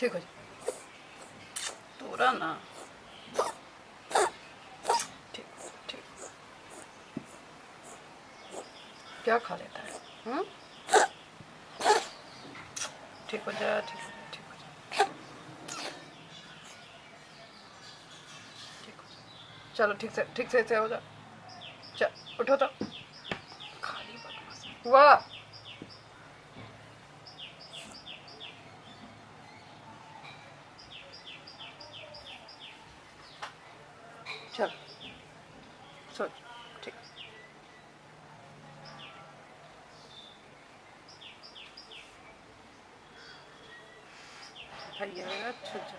ठीक हो जा, तोरा ना। ठीक ठीक, क्या खा लेता है? ठीक हो जा, ठीक हो जा, ठीक हो जा, ठीक हो जा। चलो ठीक से हो जा। चल उठो तो, खाली बदमाश वाह। चल सोच, ठीक। भैया छुट जा।